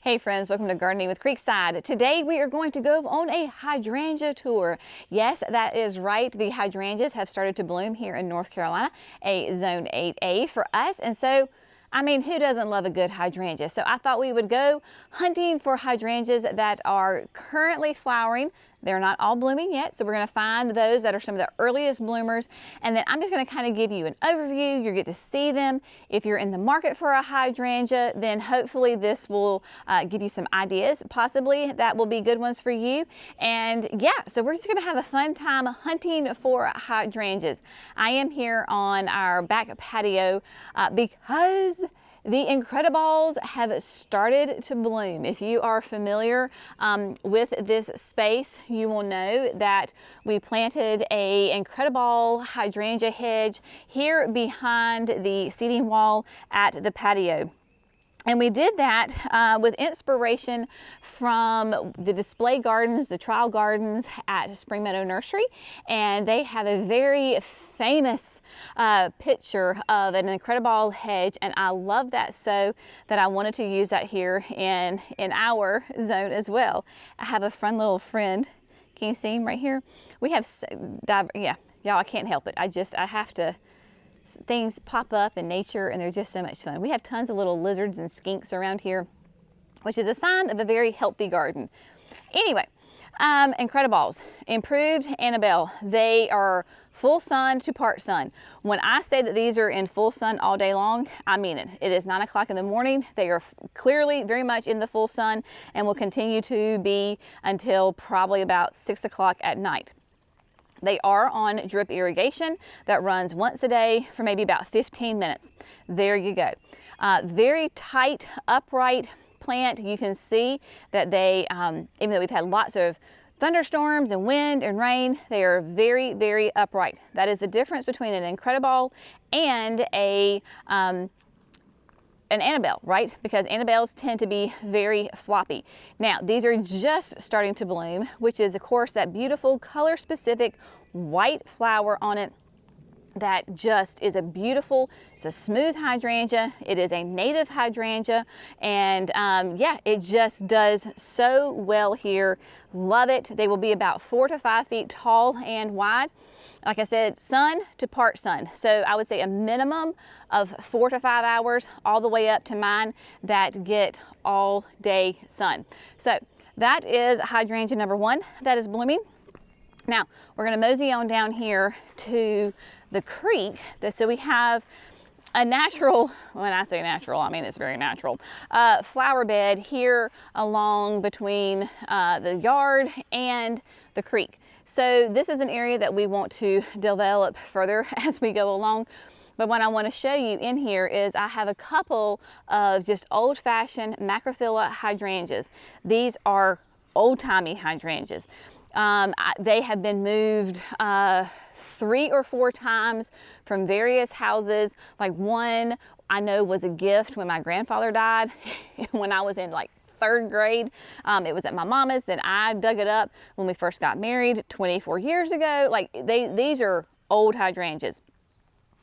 Hey friends, welcome to Gardening with Creekside. Today we are going to go on a hydrangea tour. Yes, that is right. The hydrangeas have started to bloom here in North Carolina, a zone 8A for us. And so, I mean, who doesn't love a good hydrangea? So I thought we would go hunting for hydrangeas that are currently flowering. They're not all blooming yet, so we're going to find those that are some of the earliest bloomers, and then I'm just going to kind of give you an overview. You'll get to see them. If you're in the market for a hydrangea, then hopefully this will give you some ideas, possibly that will be good ones for you. And yeah, so we're just going to have a fun time hunting for hydrangeas. I am here on our back patio because the Incrediballs have started to bloom. If you are familiar with this space, you will know that we planted a Incrediball hydrangea hedge here behind the seating wall at the patio. And we did that with inspiration from the display gardens, the trial gardens at Spring Meadow Nursery. And they have a very famous picture of an Incrediball hedge. And I love that so that I wanted to use that here in our zone as well. I have a fun little friend. Can you see him right here? We have, yeah, y'all, I can't help it. I have to. Things pop up in nature and they're just so much fun. We have tons of little lizards and skinks around here, which is a sign of a very healthy garden. Anyway, Incrediballs, improved Annabelle. They are full sun to part sun. When I say that these are in full sun all day long, I mean it. It is 9 o'clock in the morning. They are clearly very much in the full sun and will continue to be until probably about 6 o'clock at night. They are on drip irrigation that runs once a day for maybe about 15 minutes. There you go. Very tight, upright plant. You can see that they, even though we've had lots of thunderstorms and wind and rain, they are very, very upright. That is the difference between an Incrediball and an Annabelle, right? Because Annabelles tend to be very floppy. Now, these are just starting to bloom, which is of course that beautiful color specific white flower on it that just is a beautiful, it's a smooth hydrangea. It is a native hydrangea. And yeah, it just does so well here. Love it. They will be about 4 to 5 feet tall and wide. Like I said, sun to part sun. So I would say a minimum of 4 to 5 hours all the way up to mine that get all day sun. So that is hydrangea number 1 that is blooming. Now we're going to mosey on down here to the creek. So we have a natural, when I say natural, I mean it's very natural, flower bed here along between the yard and the creek. So this is an area that we want to develop further as we go along. But what I want to show you in here is I have a couple of just old-fashioned macrophylla hydrangeas. These are old-timey hydrangeas. They have been moved 3 or 4 times from various houses. Like one I know was a gift when my grandfather died when I was in like 3rd grade. It was at my mama's. Then I dug it up when we first got married 24 years ago. Like these are old hydrangeas.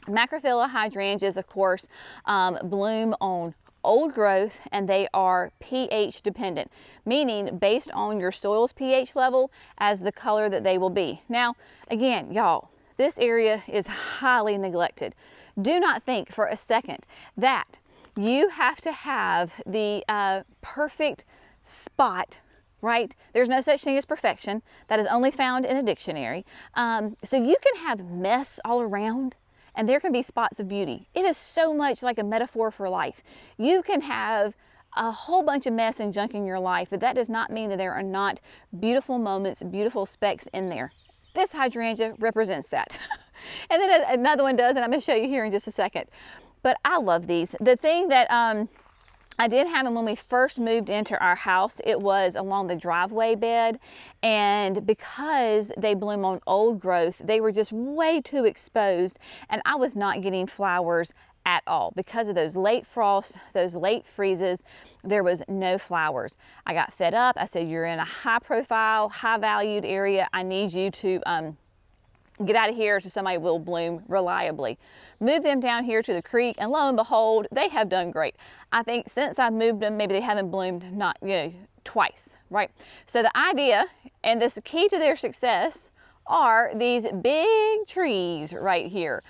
Macrophylla hydrangeas, of course, bloom on old growth and they are pH dependent, meaning based on your soil's pH level as the color that they will be. Now, again, y'all, this area is highly neglected. Do not think for a second that you have to have the perfect spot, right? There's no such thing as perfection. That is only found in a dictionary. So you can have mess all around and there can be spots of beauty. It is so much like a metaphor for life. You can have a whole bunch of mess and junk in your life, but that does not mean that there are not beautiful moments, beautiful specks in there. This hydrangea represents that. And then another one does, and I'm going to show you here in just a second. But I love these. The thing that I did have them when we first moved into our house, it was along the driveway bed, and because they bloom on old growth, they were just way too exposed, and I was not getting flowers at all because of those late frosts, those late freezes. There was no flowers. I got fed up. I said, you're in a high profile, high valued area. I need you to get out of here to somebody will bloom reliably. Move them down here to the creek, and lo and behold, they have done great. I think since I've moved them, maybe they haven't bloomed not, twice, right? So the idea and this key to their success are these big trees right here.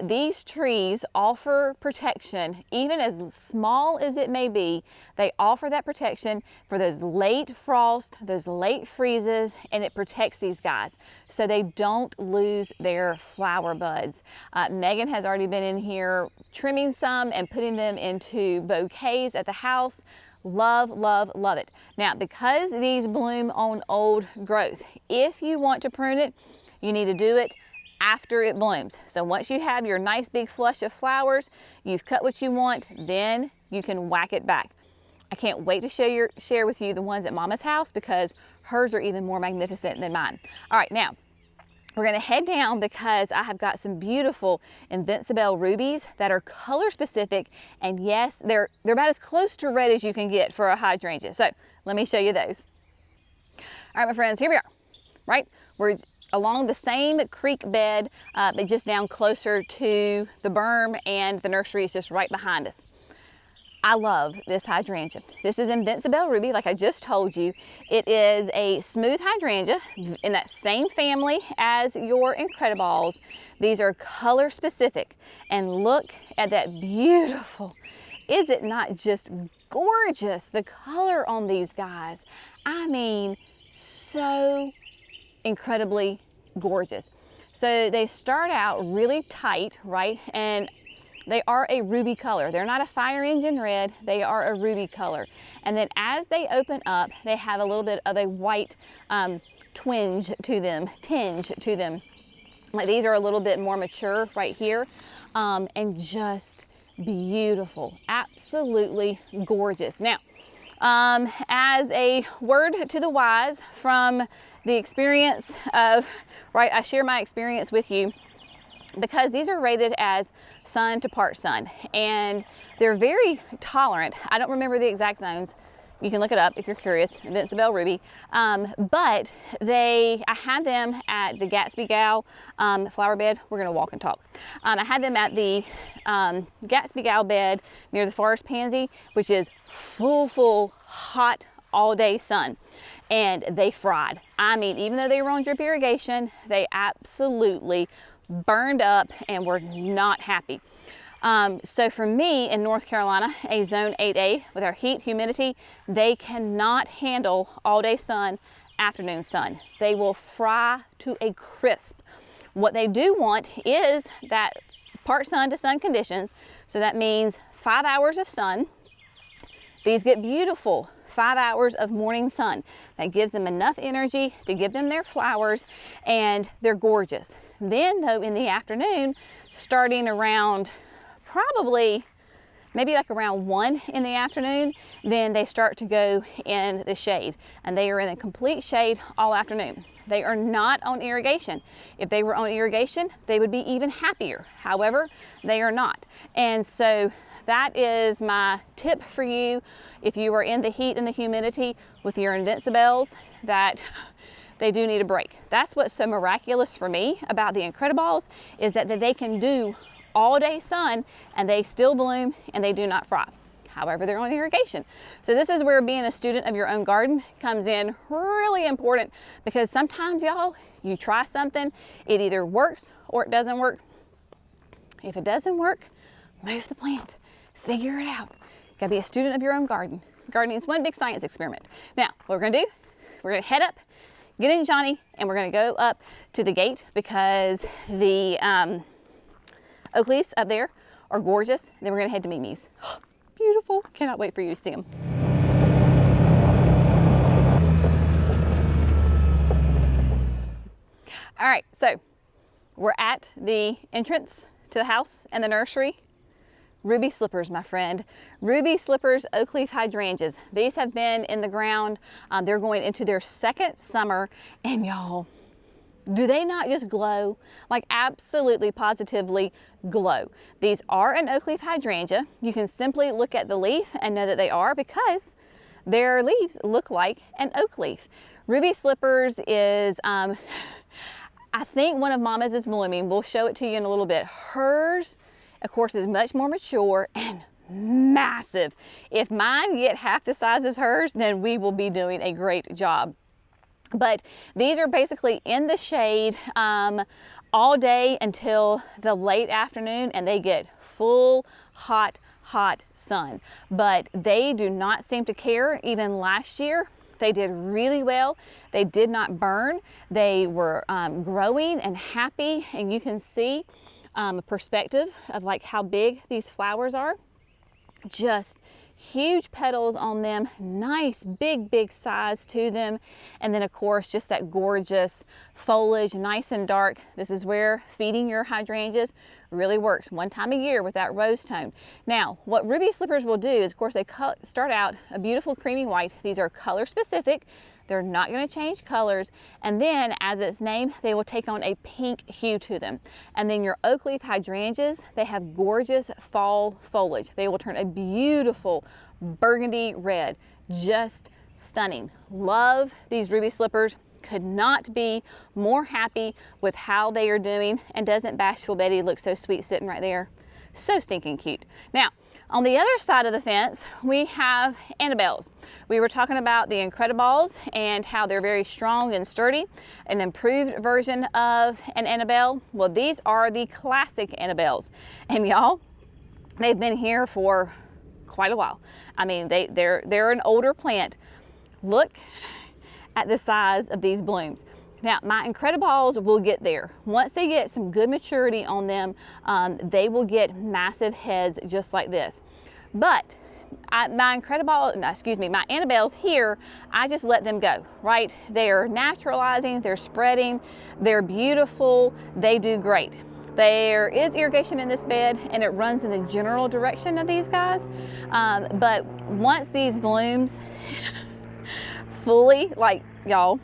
These trees offer protection, even as small as it may be. They offer that protection for those late frosts, those late freezes, and it protects these guys so they don't lose their flower buds. Megan has already been in here trimming some and putting them into bouquets at the house. Love, love, love it. Now, because these bloom on old growth, if you want to prune it, you need to do it after it blooms. So once you have your nice big flush of flowers, you've cut what you want, then you can whack it back. I can't wait to share with you the ones at Mama's house because hers are even more magnificent than mine. All right, now we're gonna head down because I have got some beautiful Invincibelle Rubies that are color specific, and yes, they're about as close to red as you can get for a hydrangea. So let me show you those. All right, my friends, here we are, right? We're along the same creek bed, but just down closer to the berm, and the nursery is just right behind us. I love this hydrangea. This is Invincibelle Ruby, like I just told you. It is a smooth hydrangea in that same family as your Incrediballs. These are color specific, and look at that beautiful, is it not just gorgeous? The color on these guys, I mean, so incredibly gorgeous. So they start out really tight, right? And they are a ruby color. They're not a fire engine red, they are a ruby color. And then as they open up, they have a little bit of a white tinge to them. Like these are a little bit more mature right here, and just beautiful, absolutely gorgeous. Now, as a word to the wise from the experience of, right, I share my experience with you, because these are rated as sun to part sun, and they're very tolerant. I don't remember the exact zones. You can look it up if you're curious, Invincibelle Ruby. But I had them at the Gatsby Gal flower bed. We're gonna walk and talk. I had them at the Gatsby Gal bed near the forest pansy, which is full, hot, all day sun. And they fried. I mean, even though they were on drip irrigation, they absolutely burned up and were not happy. So for me in North Carolina, a zone 8A with our heat, humidity, they cannot handle all day sun, afternoon sun. They will fry to a crisp. What they do want is that part sun to sun conditions. So that means 5 hours of sun. These get beautiful 5 hours of morning sun. That gives them enough energy to give them their flowers, and they're gorgeous. Then though, in the afternoon, starting around probably maybe like around 1 in the afternoon, then they start to go in the shade, and they are in the complete shade all afternoon. They are not on irrigation. If they were on irrigation, they would be even happier. However, they are not. And so that is my tip for you if you are in the heat and the humidity with your Invincibelles, that they do need a break. That's what's so miraculous for me about the Incrediballs, is that they can do all day sun and they still bloom and they do not fry. However, they're on irrigation. So this is where being a student of your own garden comes in really important, because sometimes, y'all, you try something, it either works or it doesn't work. If it doesn't work, move the plant, figure it out. You gotta be a student of your own garden. Gardening is one big science experiment. Now, what we're gonna do, we're gonna head up, get in Johnny, and we're gonna go up to the gate because the oak leaves up there are gorgeous. Then we're gonna head to Mimi's. Beautiful, cannot wait for you to see them. All right, so we're at the entrance to the house and the nursery. Ruby slippers, my friend. Ruby slippers, Oakleaf hydrangeas. These have been in the ground. They're going into their second summer, and y'all, do they not just glow? Like absolutely, positively glow. These are an Oakleaf hydrangea. You can simply look at the leaf and know that they are, because their leaves look like an oak leaf. Ruby slippers is, I I think one of Mama's is blooming. We'll show it to you in a little bit. Hers, of course, is much more mature and massive. If mine get half the size as hers, then we will be doing a great job. But these are basically in the shade all day until the late afternoon, and they get full hot sun. But they do not seem to care. Even last year, they did really well. They did not burn. They were growing and happy, and you can see a perspective of like how big these flowers are. Just huge petals on them, nice big size to them, and then of course just that gorgeous foliage, nice and dark. This is where feeding your hydrangeas really works, one time a year with that rose tone. Now what ruby slippers will do is, of course, they start out a beautiful creamy white. These are color specific. They're not going to change colors, and then as its name, they will take on a pink hue to them. And then your Oakleaf hydrangeas, they have gorgeous fall foliage. They will turn a beautiful burgundy red, just stunning. Love these ruby slippers. Could not be more happy with how they are doing. And doesn't Bashful Betty look so sweet sitting right there? So stinking cute. Now, on the other side of the fence, we have Annabelles. We were talking about the Incrediballs and how they're very strong and sturdy, an improved version of an Annabelle. Well, these are the classic Annabelles. And y'all, they've been here for quite a while. I mean, they're an older plant. Look at the size of these blooms. Now, my Incrediballs will get there. Once they get some good maturity on them, they will get massive heads just like this. But my Annabelles here, I just let them go, right? They're naturalizing, they're spreading, they're beautiful, they do great. There is irrigation in this bed and it runs in the general direction of these guys. But once these blooms fully, like y'all,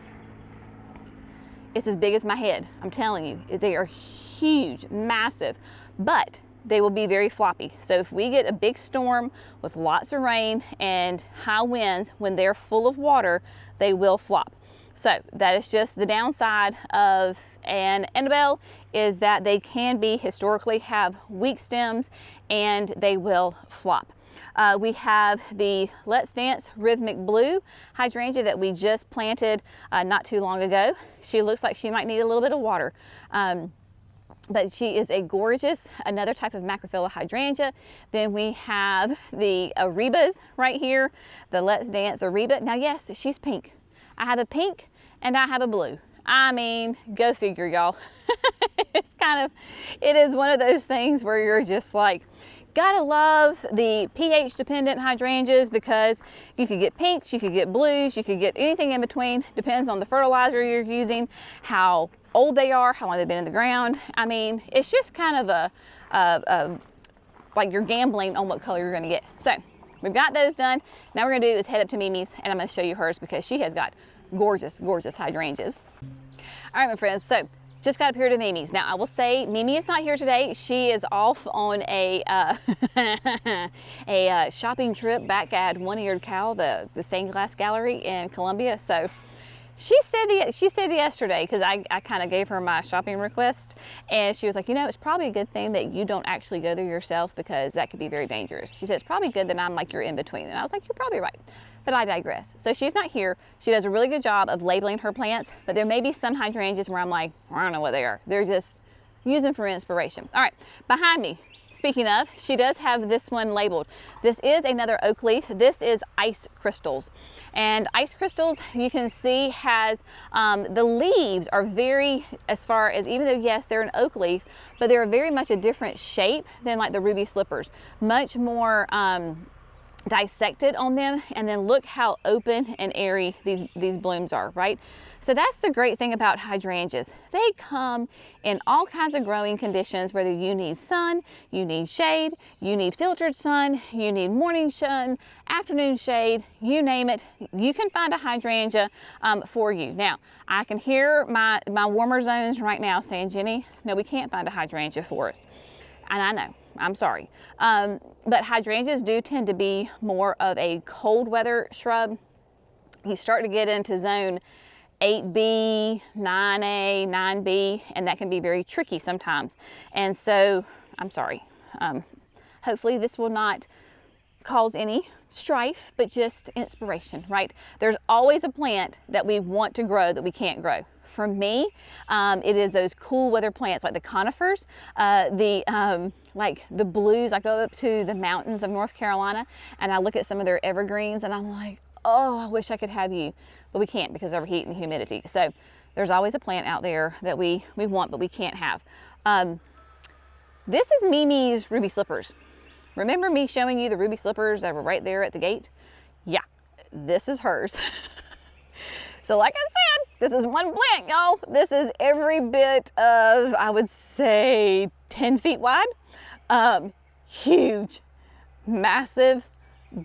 it's as big as my head. I'm telling you, they are huge, massive, but they will be very floppy. So if we get a big storm with lots of rain and high winds, when they're full of water, they will flop. So that is just the downside of an Annabelle, is that they can be historically have weak stems and they will flop. We have the Let's Dance Rhythmic Blue hydrangea that we just planted not too long ago. She looks like she might need a little bit of water. But she is a gorgeous, another type of macrophylla hydrangea. Then we have the Arebas right here, the Let's Dance Areba. Now yes, she's pink. I have a pink and I have a blue. I mean, go figure, y'all. It is one of those things where you're just like, gotta love the pH dependent hydrangeas, because you could get pinks, you could get blues, you could get anything in between. Depends on the fertilizer you're using, how old they are, how long they've been in the ground. I mean, it's just kind of like you're gambling on what color you're gonna get. So we've got those done. Now we're gonna do is head up to Mimi's and I'm gonna show you hers, because she has got gorgeous, gorgeous hydrangeas. All right, my friends, so just got up here to Mimi's. Now, I will say Mimi is not here today. She is off on a shopping trip back at One-Eared Cow, the stained glass gallery in Columbia. So she said yesterday, because I kind of gave her my shopping request, and she was like, you know, it's probably a good thing that you don't actually go there yourself, because that could be very dangerous. She said, it's probably good that I'm like your in-between. And I was like, you're probably right. But I digress. So she's not here. She does a really good job of labeling her plants, but there may be some hydrangeas where I'm like, I don't know what they are. They're just using for inspiration. All right, behind me, speaking of, she does have this one labeled. This is another oak leaf. This is Ice Crystals. And Ice Crystals, you can see, has, the leaves are very, as far as, even though yes, they're an oak leaf, but they're very much a different shape than like the ruby slippers. Much more, dissected on them, and then look how open and airy these blooms are, right? So that's the great thing about hydrangeas. They come in all kinds of growing conditions, whether you need sun, you need shade, you need filtered sun, you need morning sun, afternoon shade, you name it, you can find a hydrangea for you. Now, I can hear my warmer zones right now saying, Jenny, no, we can't find a hydrangea for us. And I know, I'm sorry. But hydrangeas do tend to be more of a cold weather shrub. You start to get into zone 8B, 9A, 9B, and that can be very tricky sometimes. And so, I'm sorry, hopefully this will not cause any strife, but just inspiration, right? There's always a plant that we want to grow that we can't grow. For me, it is those cool weather plants like the conifers, like the blues. I go up to the mountains of North Carolina and I look at some of their evergreens and I'm like, oh, I wish I could have you, but we can't because of heat and humidity. So there's always a plant out there that we want, but we can't have. This is Mimi's ruby slippers. Remember me showing you the ruby slippers that were right there at the gate? Yeah, this is hers. So like I said, this is one plant, y'all. This is every bit of, I would say, 10 feet wide. Huge, massive,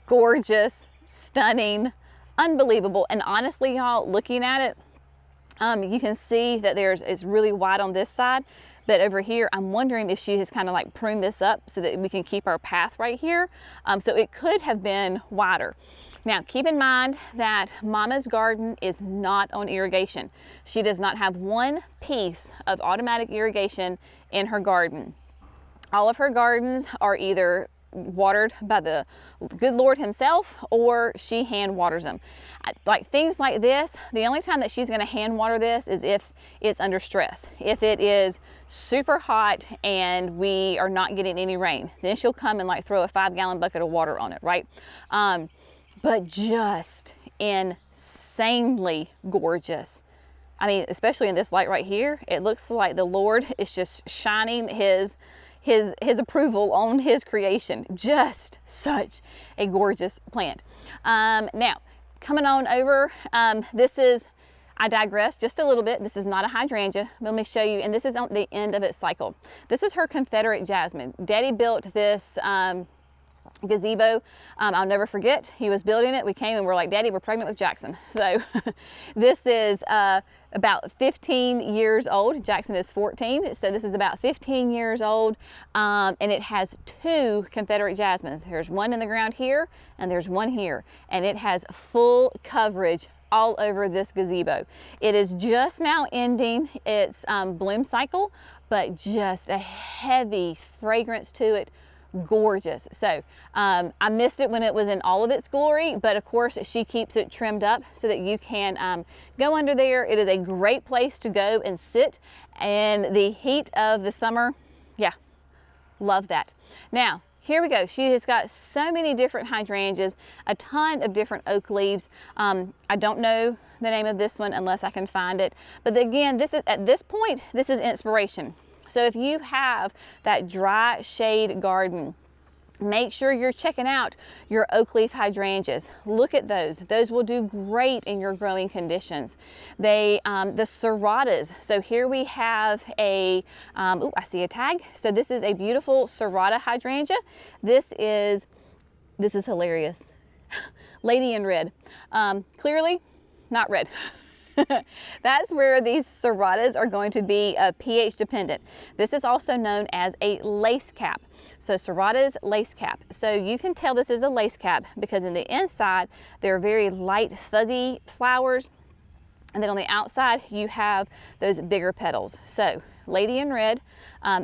gorgeous, stunning, unbelievable. And honestly, y'all, looking at it, you can see that it's really wide on this side. But over here, I'm wondering if she has kind of like pruned this up so that we can keep our path right here. So it could have been wider. Now, keep in mind that Mama's garden is not on irrigation. She does not have one piece of automatic irrigation in her garden. All of her gardens are either watered by the good Lord himself or she hand waters them. Like things like this, the only time that she's going to hand water this is if it's under stress. If it is super hot and we are not getting any rain, then she'll come and like throw a 5-gallon bucket of water on it, right? But just insanely gorgeous. I mean, especially in this light right here, it looks like the Lord is just shining his approval on his creation. Just such a gorgeous plant. Now, coming on over, I digress just a little bit. This is not a hydrangea. Let me show you, and this is on the end of its cycle. This is her Confederate jasmine. Daddy built this gazebo. I'll never forget, he was building it. We came and we're like, Daddy, we're pregnant with Jackson. So this is about 15 years old. Jackson is 14, so this is about 15 years old, and it has 2 Confederate jasmines. There's one in the ground here and there's one here, and it has full coverage all over this gazebo. It is just now ending its bloom cycle, but just a heavy fragrance to it. Gorgeous. So I missed it when it was in all of its glory, but of course she keeps it trimmed up so that you can go under there. It is a great place to go and sit in the heat of the summer. Yeah, love that. Now here we go. She has got so many different hydrangeas, a ton of different oak leaves. I don't know the name of this one unless I can find it, but again, this is at this point, this is inspiration. So if you have that dry shade garden, make sure you're checking out your oak leaf hydrangeas. Look at those. Those will do great in your growing conditions. The serratas. So here we have I see a tag. So this is a beautiful serrata hydrangea. This is hilarious. Lady in red. Clearly not red. That's where these serratas are going to be pH dependent. This is also known as a lace cap. So serratas lace cap. So you can tell this is a lace cap because in the inside they're very light fuzzy flowers, and then on the outside you have those bigger petals. So lady in red,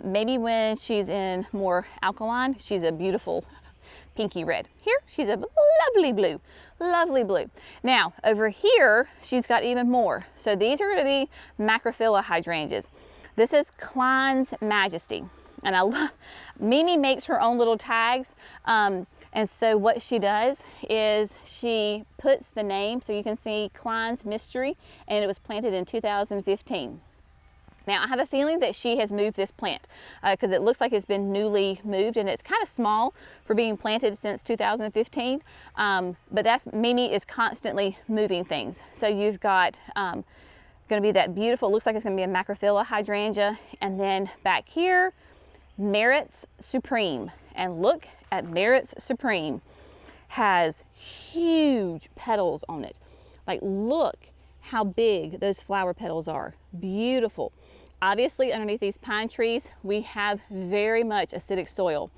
maybe when she's in more alkaline, she's a beautiful pinky red. Here she's a lovely blue. Lovely blue. Now over here she's got even more. So these are going to be macrophyllas hydrangeas. This is Klein's Majesty, and I love Mimi makes her own little tags, and so what she does is she puts the name, so you can see Klein's Mystery, and it was planted in 2015. Now I have a feeling that she has moved this plant because it looks like it's been newly moved, and it's kind of small for being planted since 2015. But that's Mimi is constantly moving things. So you've got going to be that beautiful, looks like it's going to be a macrophyllas hydrangea, and then back here, Merritt's Supreme. And look at Merritt's Supreme, has huge petals on it. Like look how big those flower petals are. Beautiful. Obviously underneath these pine trees we have very much acidic soil.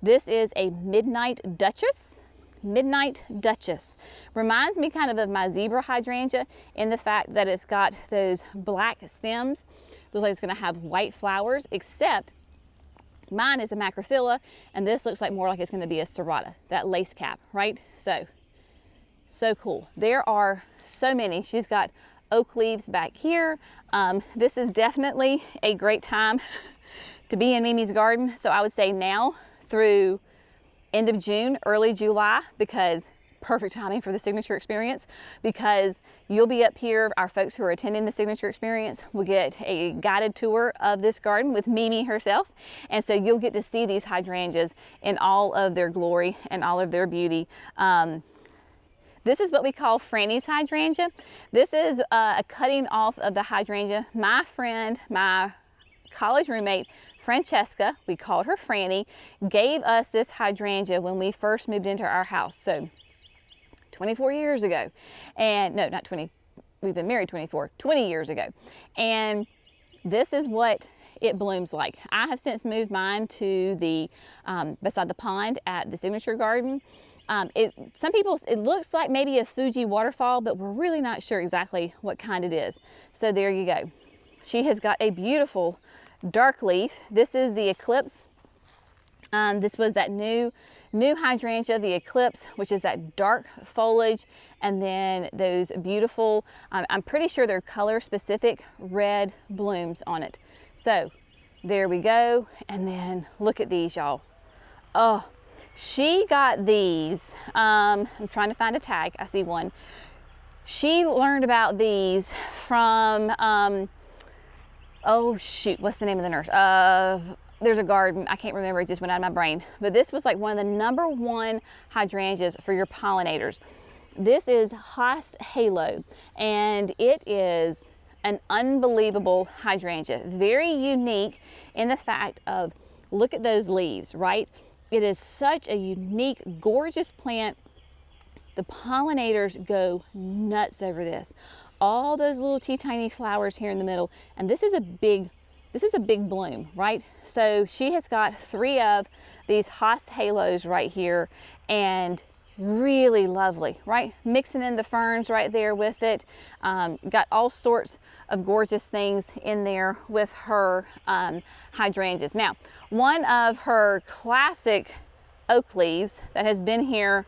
This is a Midnight Duchess. Midnight Duchess. Reminds me kind of my zebra hydrangea in the fact that it's got those black stems. Looks like it's going to have white flowers, except mine is a macrophylla, and this looks like more like it's going to be a serrata, that lace cap, right? So cool. There are so many. She's got oak leaves back here. This is definitely a great time to be in Mimi's garden. So I would say now through end of June, early July, because perfect timing for the signature experience, because you'll be up here. Our folks who are attending the signature experience will get a guided tour of this garden with Mimi herself. And so you'll get to see these hydrangeas in all of their glory and all of their beauty. This is what we call Franny's hydrangea. This is a cutting off of the hydrangea. My friend, my college roommate, Francesca, we called her Franny, gave us this hydrangea when we first moved into our house. So 24 years ago. And no, not 20, we've been married 20 years ago. And this is what it blooms like. I have since moved mine to the, beside the pond at the signature garden. Some people, it looks like maybe a Fuji waterfall, but we're really not sure exactly what kind it is. So there you go. She has got a beautiful dark leaf. This is the Eclipse. This was that new hydrangea, the Eclipse, which is that dark foliage, and then those beautiful, I'm pretty sure they're color specific red blooms on it. So there we go. And then look at these, y'all. Oh, she got these. I'm trying to find a tag. I see one. She learned about these from, oh shoot, what's the name of the nurse? There's a garden, I can't remember, it just went out of my brain. But this was like one of the #1 hydrangeas for your pollinators. This is Haas Halo, and it is an unbelievable hydrangea. Very unique in the fact of, look at those leaves, right? It is such a unique, gorgeous plant. The pollinators go nuts over this. All those little tiny flowers here in the middle, and this is a big bloom, right? So she has got 3 of these Haas Halos right here, and really lovely, right? Mixing in the ferns right there with it. Got all sorts of gorgeous things in there with her hydrangeas. Now, one of her classic oak leaves that has been here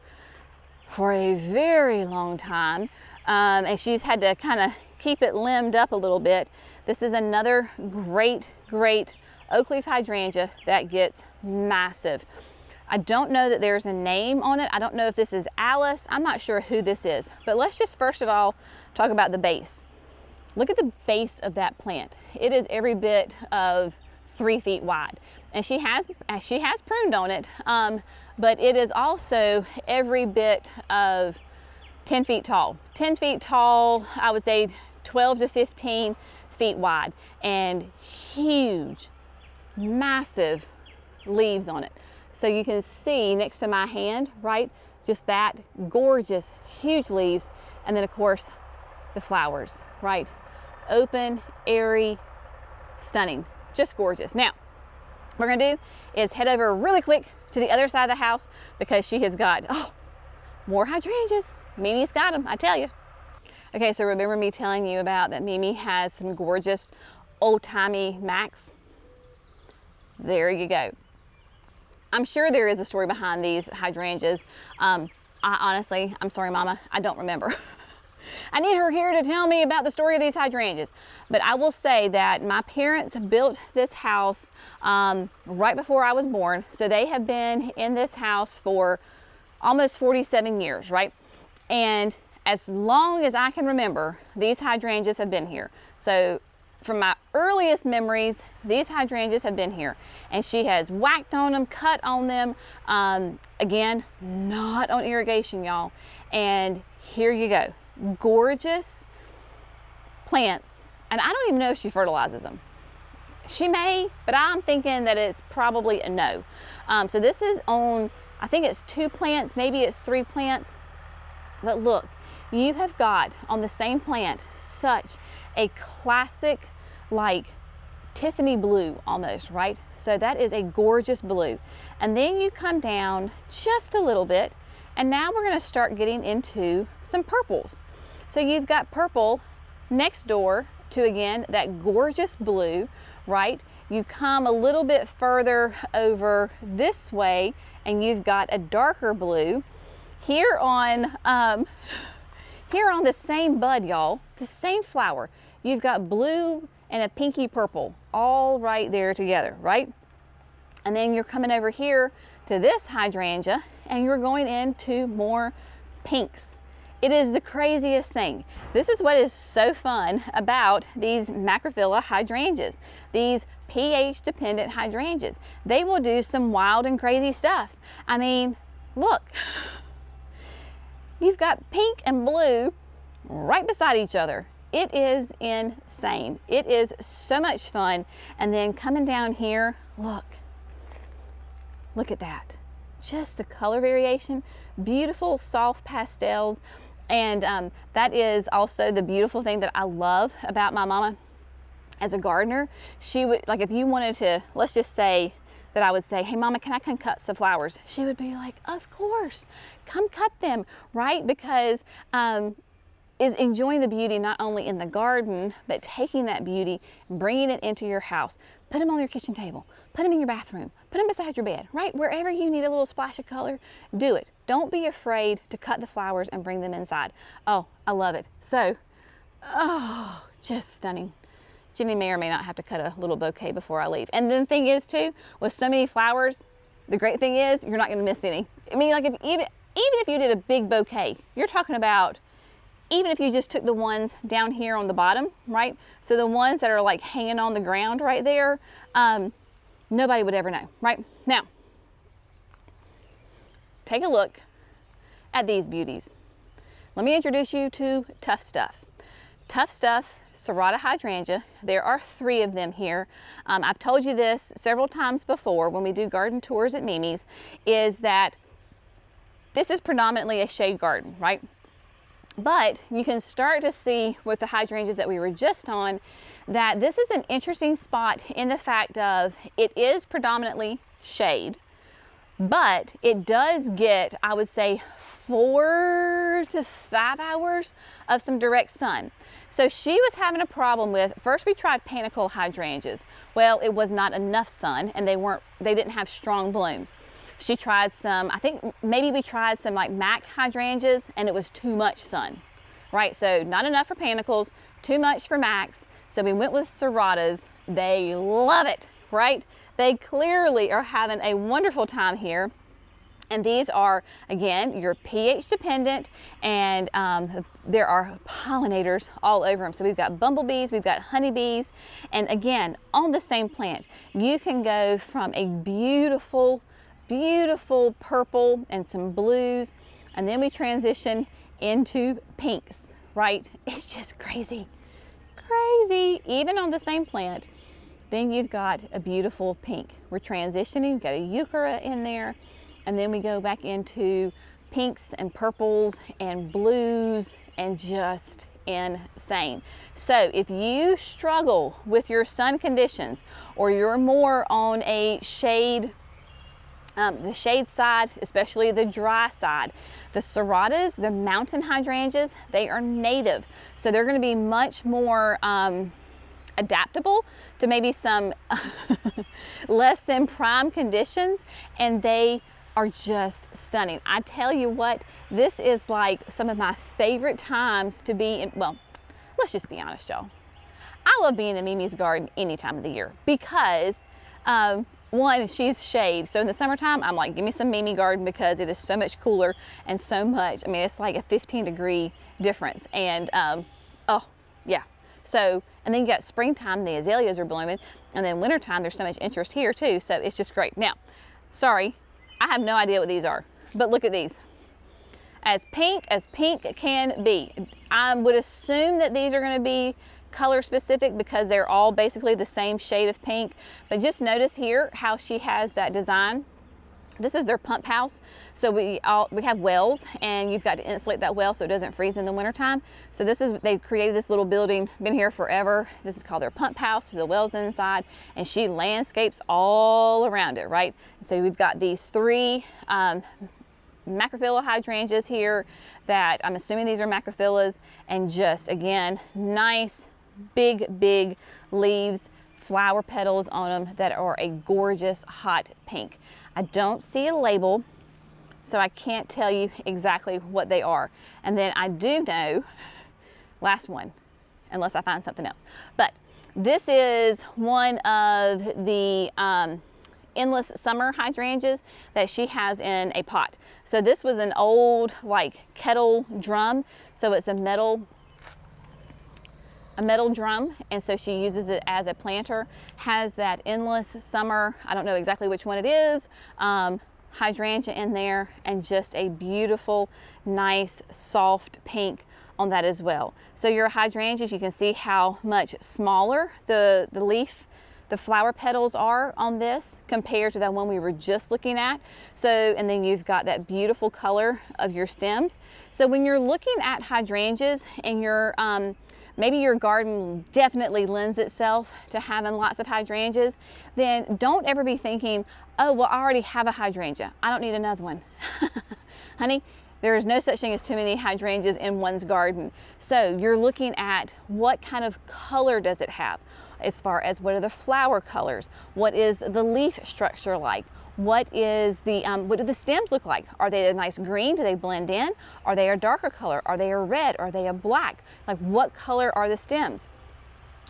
for a very long time, and she's had to kind of keep it limbed up a little bit. This is another great oak leaf hydrangea that gets massive. I don't know that there's a name on it. I don't know if this is Alice. I'm not sure who this is, but let's just first of all talk about the base. Look at the base of that plant. It is every bit of 3 feet wide, and she has pruned on it, but it is also every bit of 10 feet tall. 10 feet tall, I would say 12 to 15 feet wide, and huge, massive leaves on it. So you can see next to my hand, right, just that gorgeous, huge leaves, and then of course the flowers, right? Open, airy, stunning, just gorgeous. Now, what we're gonna do is head over really quick to the other side of the house because she has got, oh, more hydrangeas. Mimi's got them, I tell you. Okay, so remember me telling you about that Mimi has some gorgeous old-timey Macs? There you go. I'm sure there is a story behind these hydrangeas. I honestly, I'm sorry, Mama, I don't remember. I need her here to tell me about the story of these hydrangeas. But I will say that my parents built this house right before I was born. So they have been in this house for almost 47 years, right? And as long as I can remember, these hydrangeas have been here. So from my earliest memories, these hydrangeas have been here, and she has whacked on them, cut on them. Again, not on irrigation, y'all. And here you go, gorgeous plants. And I don't even know if she fertilizes them. She may, but I'm thinking that it's probably a no. So this is on, I think it's 2 plants, maybe it's 3 plants. But look, you have got on the same plant such a classic, like Tiffany blue almost, right? So that is a gorgeous blue. And then you come down just a little bit And now we're gonna start getting into some purples. So you've got purple next door to, again, that gorgeous blue, right? You come a little bit further over this way and you've got a darker blue. Here on the same bud, y'all, the same flower, you've got blue and a pinky purple all right there together, right? And then you're coming over here to this hydrangea and you're going into more pinks. It is the craziest thing. This is what is so fun about these macrophylla hydrangeas, these pH dependent hydrangeas. They will do some wild and crazy stuff. I mean, look, you've got pink and blue right beside each other. It is insane. It is so much fun. And then coming down here, look at that. Just the color variation, beautiful soft pastels. And that is also the beautiful thing that I love about my mama as a gardener. She would, like, if you wanted to, let's just say that I would say, hey mama, can I come cut some flowers? She would be like, of course, come cut them, right? Because is enjoying the beauty not only in the garden, but taking that beauty and bringing it into your house. Put them on your kitchen table, put them in your bathroom, put them beside your bed, right? Wherever you need a little splash of color, do it. Don't be afraid to cut the flowers and bring them inside. Oh, I love it. So, oh, just stunning. Jenny may or may not have to cut a little bouquet before I leave. And then the thing is too, with so many flowers, the great thing is you're not gonna miss any. I mean, like, even if you did a big bouquet, you're talking about, even if you just took the ones down here on the bottom, right? So the ones that are like hanging on the ground right there, nobody would ever know, right? Now, take a look at these beauties. Let me introduce you to Tough Stuff. Tough Stuff, Serrata hydrangea. There are 3 of them here. I've told you this several times before when we do garden tours at Mimi's, is that this is predominantly a shade garden, right? But you can start to see with the hydrangeas that we were just on that this is an interesting spot in the fact of it is predominantly shade, but it does get, I would say, 4 to 5 hours of some direct sun. So she was having a problem with, first we tried panicle hydrangeas. Well, it was not enough sun and they didn't have strong blooms. She tried some, I think maybe we tried some like Mac hydrangeas and it was too much sun, right? So not enough for panicles, too much for Macs. So we went with Serratas. They love it, right? They clearly are having a wonderful time here. And these are, again, your pH dependent, and there are pollinators all over them. So we've got bumblebees, we've got honeybees, and again, on the same plant, you can go from a beautiful, beautiful purple and some blues, and then we transition into pinks, right? It's just crazy, crazy. Even on the same plant, then you've got a beautiful pink. We're transitioning, we've got a euchera in there, and then we go back into pinks and purples and blues and just insane. So if you struggle with your sun conditions, or you're more on a shade, the shade side, especially the dry side, the serratas, the mountain hydrangeas, they are native. So they're gonna be much more adaptable to maybe some less than prime conditions, and they are just stunning. I tell you what, this is like some of my favorite times to be in. Well, let's just be honest, y'all. I love being in Mimi's garden any time of the year because one, she's shade. So in the summertime, I'm like, give me some Mimi garden because it is so much cooler and so much, I mean, it's like a 15-degree difference. And oh yeah. So, and then you got springtime, the azaleas are blooming, and then wintertime, there's so much interest here too. So it's just great. Now, sorry, I have no idea what these are, but look at these. As pink can be. I would assume that these are gonna be color specific because they're all basically the same shade of pink, but just notice here how she has that design. This is their pump house. So we have wells, and you've got to insulate that well so it doesn't freeze in the wintertime. So they've created this little building, been here forever. This is called their pump house. So the well's inside, and she landscapes all around it, right? So we've got these 3 macrophylla hydrangeas here that I'm assuming these are macrophyllas, and just again, nice big leaves, flower petals on them that are a gorgeous hot pink. I don't see a label, so I can't tell you exactly what they are. And then I do know, last one, unless I find something else, but this is one of the endless summer hydrangeas that she has in a pot. So this was an old like kettle drum, so it's a metal drum, and so she uses it as a planter. Has that endless summer, I don't know exactly which one it is, hydrangea in there, and just a beautiful, nice, soft pink on that as well. So your hydrangeas, you can see how much smaller the leaf, the flower petals are on this compared to that one we were just looking at. So, and then you've got that beautiful color of your stems. So when you're looking at hydrangeas and you're maybe your garden definitely lends itself to having lots of hydrangeas, then don't ever be thinking, oh, well, I already have a hydrangea, I don't need another one. Honey, there is no such thing as too many hydrangeas in one's garden. So you're looking at what kind of color does it have, as far as what are the flower colors, what is the leaf structure like, what is the what do the stems look like? Are they a nice green? Do they blend in? Are they a darker color? Are they a red? Are they a black? Like, what color are the stems?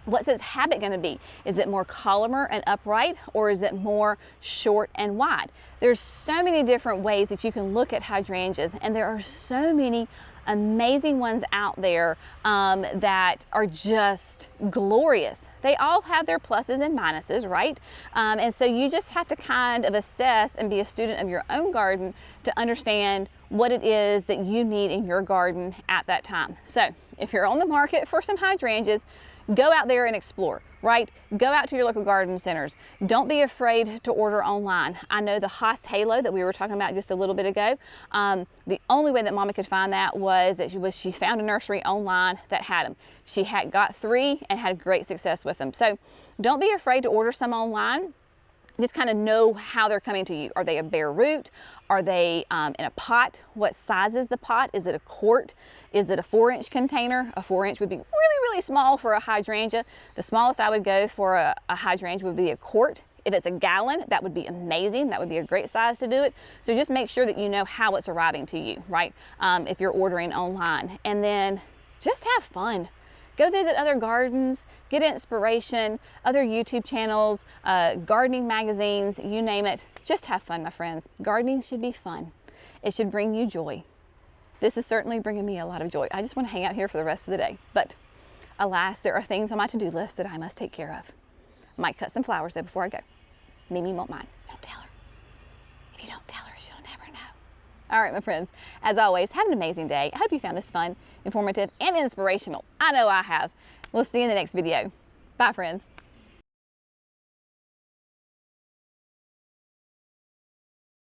What's its habit going to be? Is it more columnar and upright, or is it more short and wide? There's so many different ways that you can look at hydrangeas, and there are so many amazing ones out there that are just glorious. They all have their pluses and minuses, right? And so you just have to kind of assess and be a student of your own garden to understand what it is that you need in your garden at that time. So if you're on the market for some hydrangeas, go out there and explore, right? Go out to your local garden centers. Don't be afraid to order online. I know the Haas Halo that we were talking about just a little bit ago, the only way that Mama could find that was that she found a nursery online that had them. She had got 3 and had great success with them. So don't be afraid to order some online. Just kind of know how they're coming to you. Are they a bare root? Are they in a pot? What size is the pot? Is it a quart? Is it a 4-inch container? A 4-inch would be really small for a hydrangea. The smallest I would go for a hydrangea would be a quart. If it's a gallon, that would be amazing. That would be a great size to do it. So just make sure that you know how it's arriving to you, right? If you're ordering online. And then just have fun. Go visit other gardens, get inspiration, other YouTube channels, gardening magazines, you name it. Just have fun, my friends. Gardening should be fun. It should bring you joy. This is certainly bringing me a lot of joy. I just want to hang out here for the rest of the day. But alas, there are things on my to-do list that I must take care of. Might cut some flowers though before I go. Mimi won't mind. Don't tell her. If you don't tell her, she'll never know. All right, my friends, as always, have an amazing day. I hope you found this fun, informative, and inspirational. I know I have. We'll see you in the next video. Bye, friends.